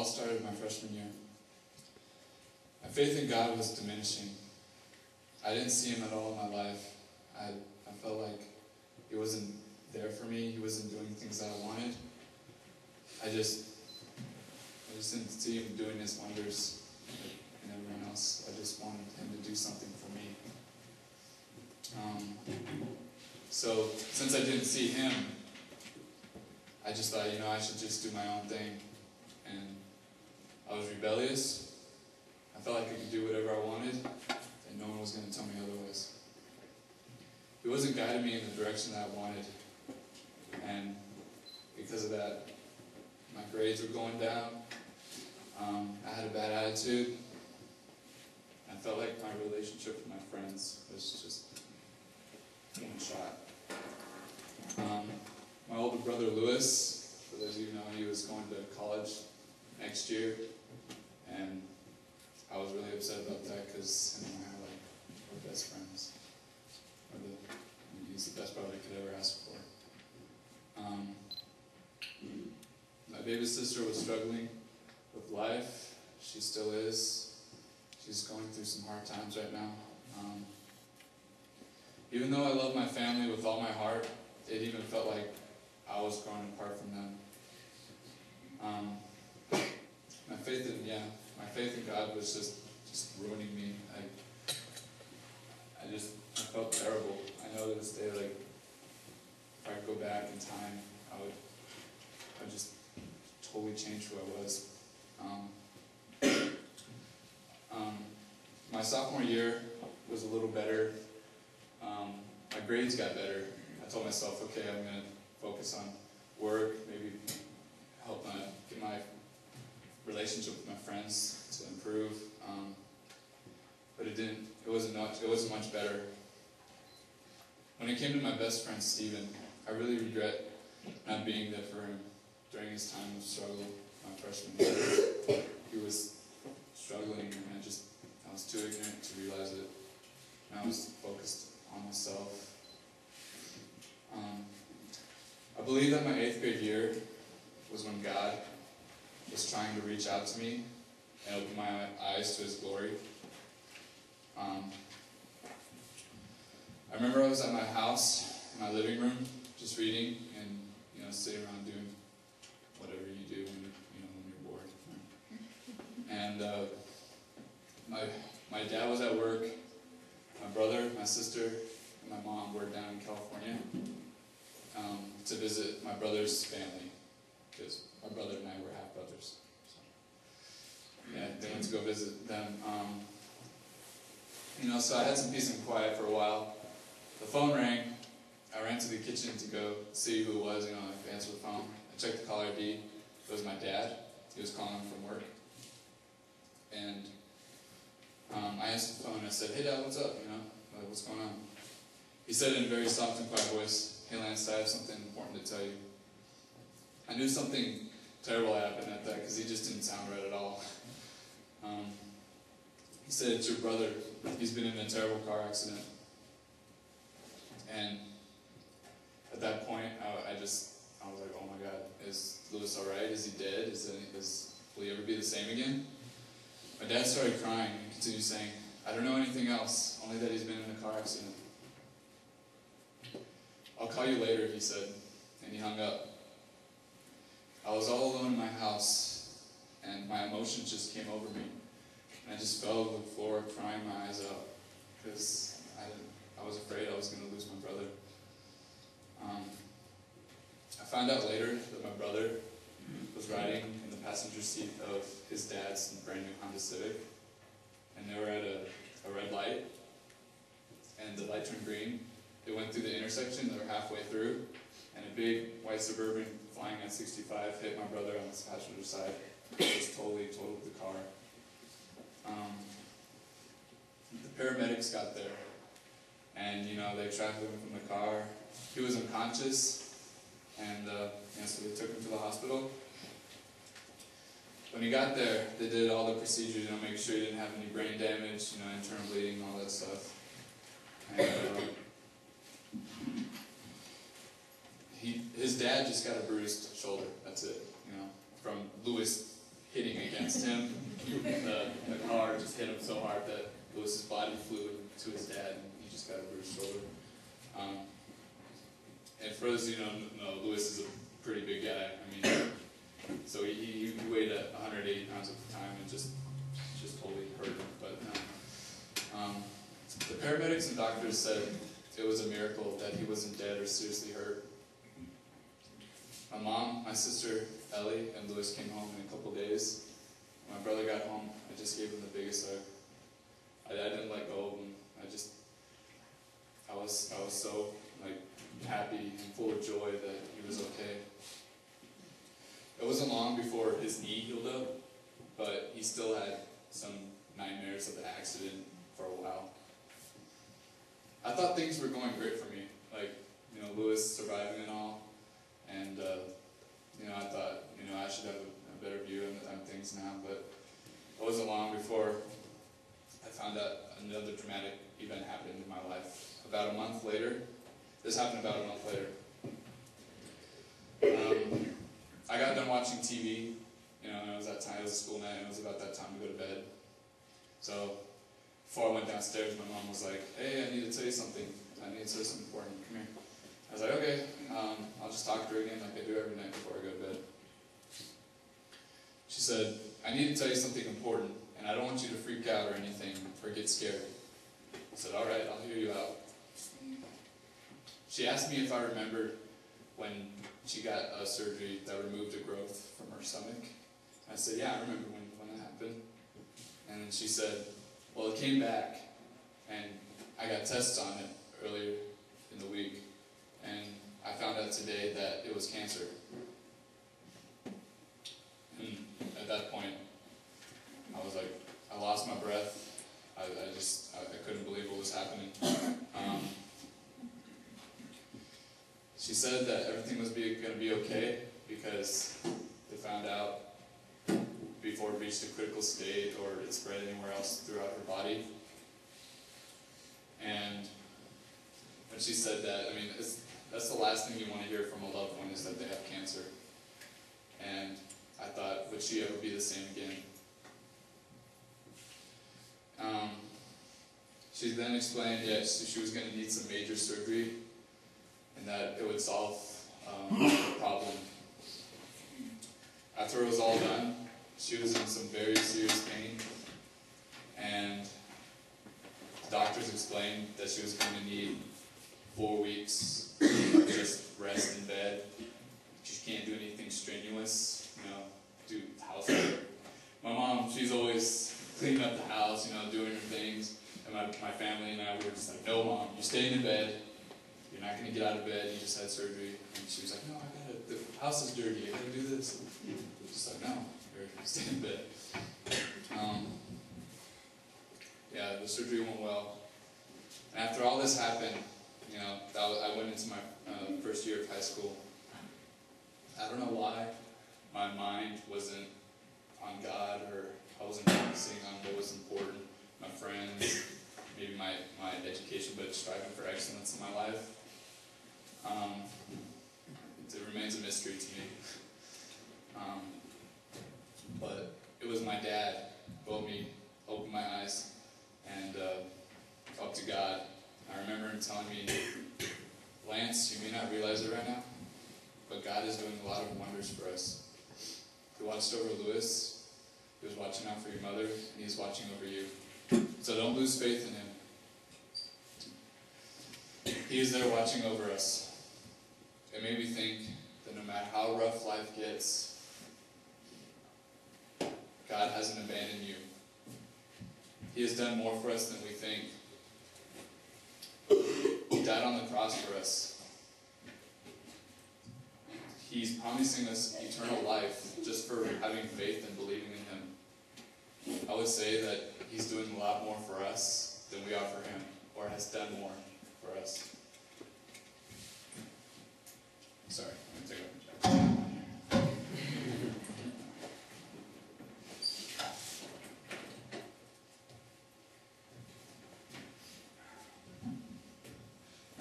all started my freshman year. My faith in God was diminishing. I didn't see Him at all in my life. I felt like He wasn't there for me. He wasn't doing things that I wanted. I just didn't see Him doing His wonders in everyone else. I just wanted Him to do something for me. So since I didn't see Him, I just thought, I should just do my own thing. And I was rebellious. I felt like I could do whatever I wanted, and no one was going to tell me otherwise. He wasn't guiding me in the direction that I wanted. And because of that, my grades were going down. I had a bad attitude. I felt like my relationship with my friends was just getting shot. My older brother Lewis, for those of you who know, he was going to college next year, and I was really upset about that because him and I were best friends. He's the best brother I could ever ask for. My baby sister was struggling with life. She still is. She's going through some hard times right now. Even though I love my family with all my heart, it even felt like I was growing apart from them. My faith in God was just ruining me. I felt terrible. I know to this day, like, if I could go back in time, I would just totally change who I was. My sophomore year was a little better. My grades got better. I told myself, okay, I'm going to focus on work, maybe help get my relationship with my friends to improve. But it didn't. It wasn't much better. When it came to my best friend Steven, I really regret not being there for him during his time of struggle, my freshman year. He was struggling, and I was too ignorant to realize it. And I was focused on myself. I believe that my 8th grade year was when God was trying to reach out to me and open my eyes to His glory. I remember I was at my house, in my living room, just reading and sitting around doing whatever you do when you're bored. And my dad was at work. My brother, my sister, and my mom were down in California to visit my brother's family, because my brother and I were half brothers. So, yeah, they went to go visit them. So I had some peace and quiet for a while. The phone rang. I ran to the kitchen to go see who it was. I answered the phone. I checked the caller ID. It was my dad. He was calling from work. And I answered the phone and I said, "Hey Dad, what's up? What's going on?" He said in a very soft and quiet voice, "Hey Lance, I have something important to tell you." I knew something terrible happened at that because he just didn't sound right at all. He said, "It's your brother. He's been in a terrible car accident." And at that point, I was like, "Oh my God, is Lewis all right? Is he dead? Will he ever be the same again?" My dad started crying and continued saying, "I don't know anything else, only that he's been in a car accident." "I'll call you later," he said, and he hung up. I was all alone in my house, and my emotions just came over me. And I just fell to the floor crying my eyes out, because I was afraid I was going to lose my brother. I found out later that my brother was riding in the passenger seat of his dad's brand new Honda Civic, and they were at a red light, and the light turned green. They went through the intersection, they were halfway through, and a big white Suburban flying at 65 hit my brother on the passenger side. It just totally totaled the car. The paramedics got there, and they tracked him from the car. He was unconscious, and so they took him to the hospital. When he got there, they did all the procedures, make sure he didn't have any brain damage, internal bleeding, all that stuff. And his dad just got a bruised shoulder. That's it. From Lewis hitting against him. The car just hit him so hard that Lewis's body flew to his dad, and he just got a bruised shoulder. And for those of you who don't know, Lewis is a pretty big guy. I mean, so he weighed 180 pounds at the time, and just totally hurt him. But the paramedics and doctors said it was a miracle that he wasn't dead or seriously hurt. My mom, my sister Ellie, and Lewis came home in a couple days. When my brother got home, I just gave him the biggest hug. I didn't let go of him. I was so happy and full of joy that he was okay. It wasn't long before his knee healed up, but he still had some nightmares of the accident for a while. I thought things were going great for me, Lewis surviving and all, and I thought I should have a better view on things now, but it wasn't long before I found out another dramatic event happened in my life. This happened about a month later. I got done watching TV, and it was that time, it was a school night, and it was about that time to go to bed. So, before I went downstairs, my mom was like, "Hey, I need to tell you something. I need to tell you something important. Come here." I was like, "Okay, I'll just talk to her again like I do every night before I go to bed." She said, "I need to tell you something important, and I don't want you to freak out or anything or get scared." I said, "All right, I'll hear you out." She asked me if I remembered when she got a surgery that removed a growth from her stomach. I said, "Yeah, I remember when it happened." And then she said, "Well, it came back, and I got tests on it earlier in the week, and I found out today that it was cancer." And at that point, I was like, I lost my breath. I couldn't believe what was happening. She said that everything was going to be okay because they found out before it reached a critical state or it spread anywhere else throughout her body. And when she said that, that's the last thing you want to hear from a loved one, is that they have cancer. And I thought, would she ever be the same again? She then explained, she was going to need some major surgery, and that it would solve the problem. After it was all done, she was in some very serious pain, and the doctors explained that she was going to need 4 weeks of just rest in bed. She can't do anything strenuous, do housework. My mom, she's always cleaning up the house, doing her things, and my family and I were just like, "No, Mom, you're staying in bed. You're not going to get out of bed. You just had surgery." And she was like, "No, the house is dirty. I got to do this." And we're just like, "No, you're staying in bed." The surgery went well. And after all this happened, I went into my first year of high school. I don't know why my mind wasn't on God, or I wasn't focusing on what was important, my friends, maybe my education, but striving for excellence in my life. It remains a mystery to me. But it was my dad who helped me open my eyes and up to God. I remember him telling me, "Lance, you may not realize it right now, but God is doing a lot of wonders for us. He watched over Lewis, he was watching out for your mother, and he's watching over you. So don't lose faith in him. He is there watching over us." It made me think that no matter how rough life gets, God hasn't abandoned you. He has done more for us than we think. He died on the cross for us. He's promising us eternal life just for having faith and believing in him. I would say that he's doing a lot more for us than we are for him, or has done more for us. Sorry, I'm going to take a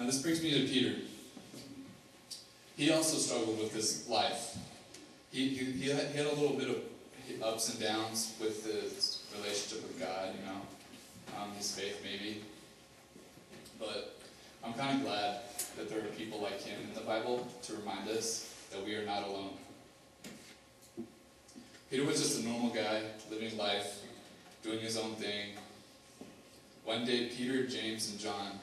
Now this brings me to Peter. He also struggled with this life. He had a little bit of ups and downs with his relationship with God, his faith maybe. But I'm kind of glad that there are people like him in the Bible to remind us that we are not alone. Peter was just a normal guy, living life, doing his own thing. One day, Peter, James, and John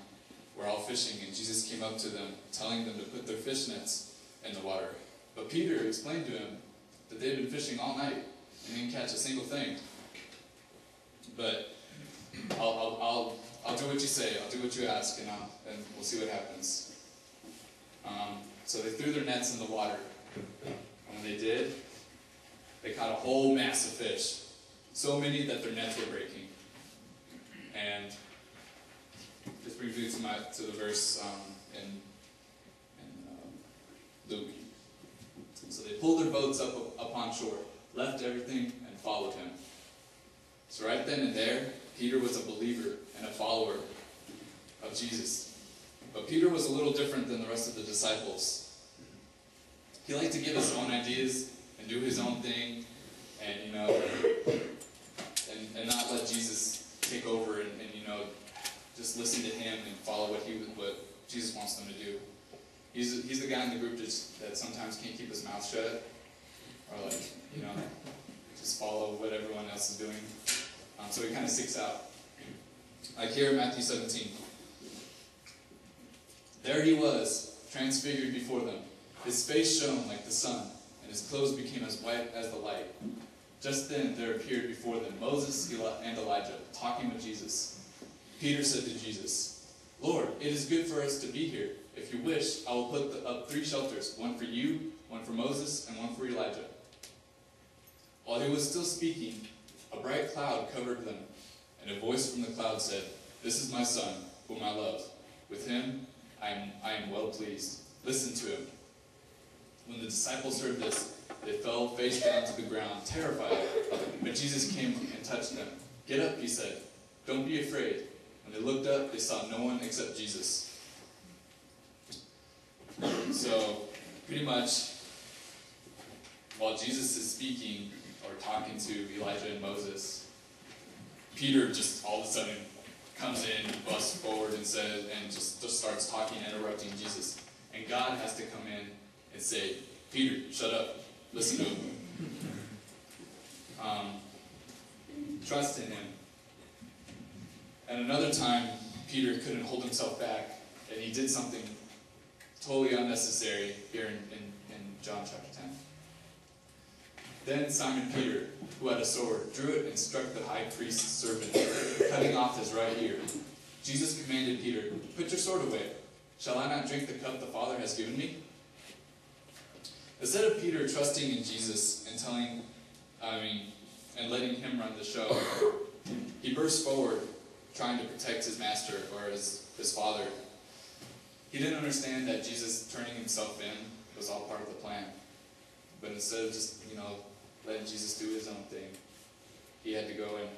were all fishing, and Jesus came up to them, telling them to put their fish nets in the water. But Peter explained to him that they had been fishing all night and didn't catch a single thing. But I'll do what you say. I'll do what you ask, and we'll see what happens. So they threw their nets in the water, and when they did, they caught a whole mass of fish, so many that their nets were breaking. And this brings me to the verse in Luke. So they pulled their boats up upon shore, left everything, and followed him. So right then and there, Peter was a believer and a follower of Jesus. But Peter was a little different than the rest of the disciples. He liked to give his own ideas and do his own thing, and and not let Jesus take over and just listen to him and follow what Jesus wants them to do. He's the guy in the group that sometimes can't keep his mouth shut, or just follow what everyone else is doing. So he kind of sticks out. Like here in Matthew 17. There he was, transfigured before them. His face shone like the sun, and his clothes became as white as the light. Just then there appeared before them Moses and Elijah, talking with Jesus. Peter said to Jesus, "Lord, it is good for us to be here. If you wish, I will put up 3 shelters, one for you, one for Moses, and one for Elijah." While he was still speaking, a bright cloud covered them, and a voice from the cloud said, "This is my son, whom I love. With him I am well pleased. Listen to him." When the disciples heard this, they fell face down to the ground, terrified. But Jesus came and touched them. "Get up," he said. "Don't be afraid." When they looked up, they saw no one except Jesus. So, pretty much, while Jesus is speaking or talking to Elijah and Moses, Peter just all of a sudden comes in, busts forward, and says, and just starts talking, interrupting Jesus. And God has to come in and say, "Peter, shut up. Listen to him." Trust in him. And another time, Peter couldn't hold himself back, and he did something totally unnecessary here in John chapter 10. Then Simon Peter, who had a sword, drew it and struck the high priest's servant, cutting off his right ear. Jesus commanded Peter, "Put your sword away. Shall I not drink the cup the Father has given me?" Instead of Peter trusting in Jesus and letting him run the show, he burst forward, trying to protect his master or his father. He didn't understand that Jesus turning himself in was all part of the plan. But instead of just, letting Jesus do his own thing, he had to go and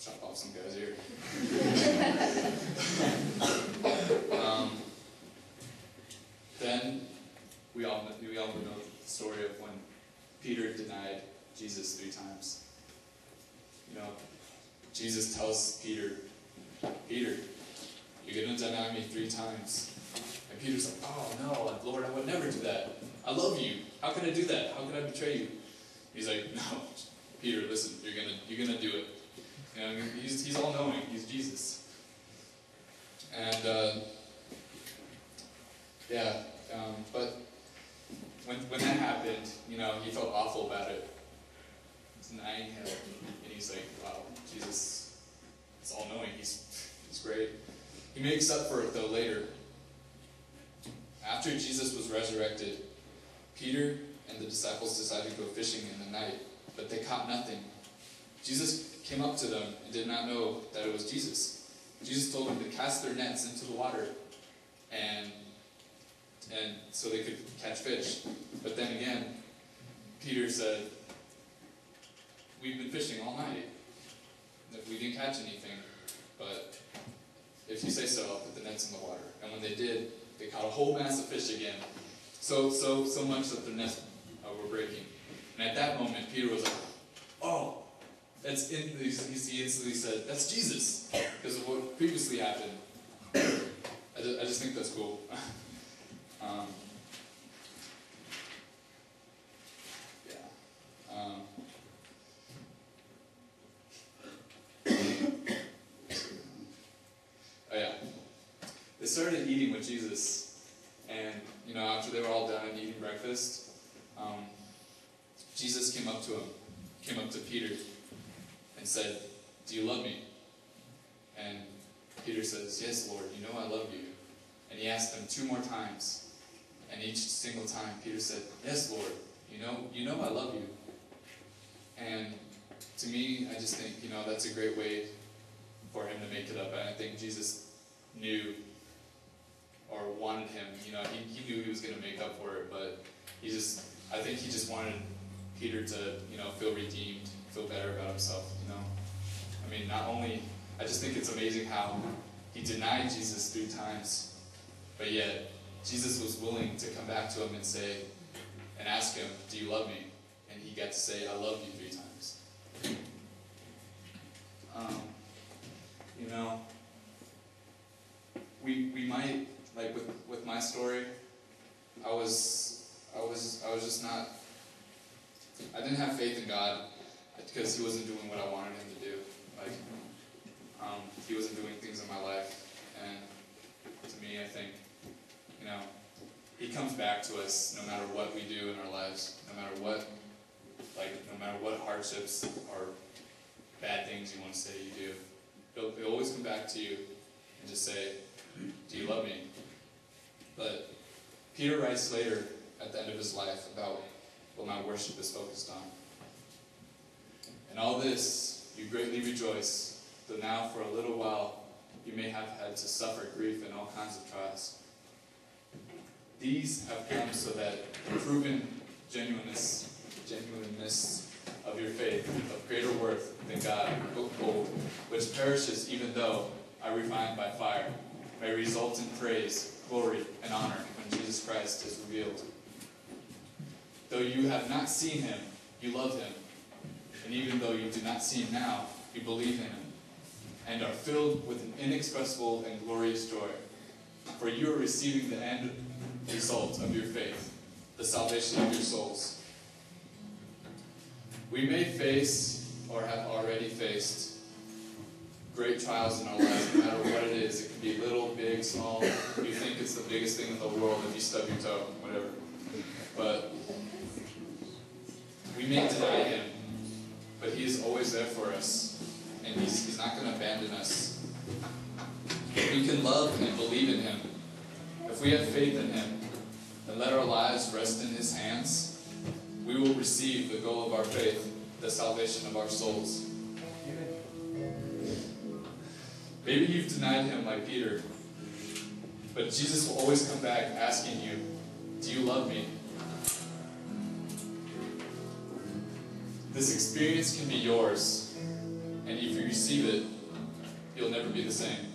chop off some guy's ear. Then we all know the story of when Peter denied Jesus 3 times. Jesus tells Peter, "Peter, you're going to deny me 3 times. And Peter's like, "Oh no, Lord, I would never do that. I love you. How can I do that? How can I betray you?" He's like, "No, Peter, listen, you're gonna do it." He's all knowing. He's Jesus. And but when that happened, he felt awful about it. Denying him, and he's like, "Wow, Jesus is all knowing. He's great." He makes up for it though later. After Jesus was resurrected, Peter and the disciples decided to go fishing in the night, but they caught nothing. Jesus came up to them and did not know that it was Jesus. Jesus told them to cast their nets into the water, and so they could catch fish. But then again, Peter said, "We've been fishing all night. We didn't catch anything, but if you say so, I'll put the nets in the water." And when they did, they caught a whole mass of fish again. So much that their nets were breaking. And at that moment, Peter was like, oh, he instantly said, that's Jesus, because of what previously happened. I just think that's cool. They started eating with Jesus, and after they were all done eating breakfast, Jesus came up to Peter, and said, "Do you love me?" And Peter says, "Yes, Lord, you know I love you." And he asked him 2 more times, and each single time Peter said, "Yes, Lord, you know I love you." And to me, I just think that's a great way for him to make it up. And I think Jesus knew or wanted him. He knew he was going to make up for it, but I think he just wanted Peter to feel redeemed, feel better about himself. I mean, I just think it's amazing how he denied Jesus 3 times, but yet Jesus was willing to come back to him and ask him, "Do you love me?" And he got to say, "I love you" 3 times. We might, like with my story, I didn't have faith in God because he wasn't doing what I wanted him to do. He wasn't doing things in my life, and to me, I think, he comes back to us no matter what we do in our lives, no matter what hardships or bad things you want to say you do. He'll always come back to you and just say, "Do you love me?" But Peter writes later at the end of his life about what my worship is focused on. "In all this you greatly rejoice, though now for a little while you may have had to suffer grief and all kinds of trials. These have come so that the proven genuineness of your faith, of greater worth than gold, which perishes even though are refined by fire, may result in praise, glory, and honor when Jesus Christ is revealed. Though you have not seen him, you love him. And even though you do not see him now, you believe in him, and are filled with an inexpressible and glorious joy. For you are receiving the end result of your faith, the salvation of your souls. We may face, or have already faced, great trials in our lives, no matter what it is. It can be little, big, small. You think it's the biggest thing in the world if you stub your toe, whatever. But we may deny him, but he is always there for us, and he's not going to abandon us. We can love and believe in him. If we have faith in him and let our lives rest in his hands, we will receive the goal of our faith, the salvation of our souls. Maybe you've denied him like Peter, but Jesus will always come back asking you, "Do you love me?" This experience can be yours, and if you receive it, you'll never be the same.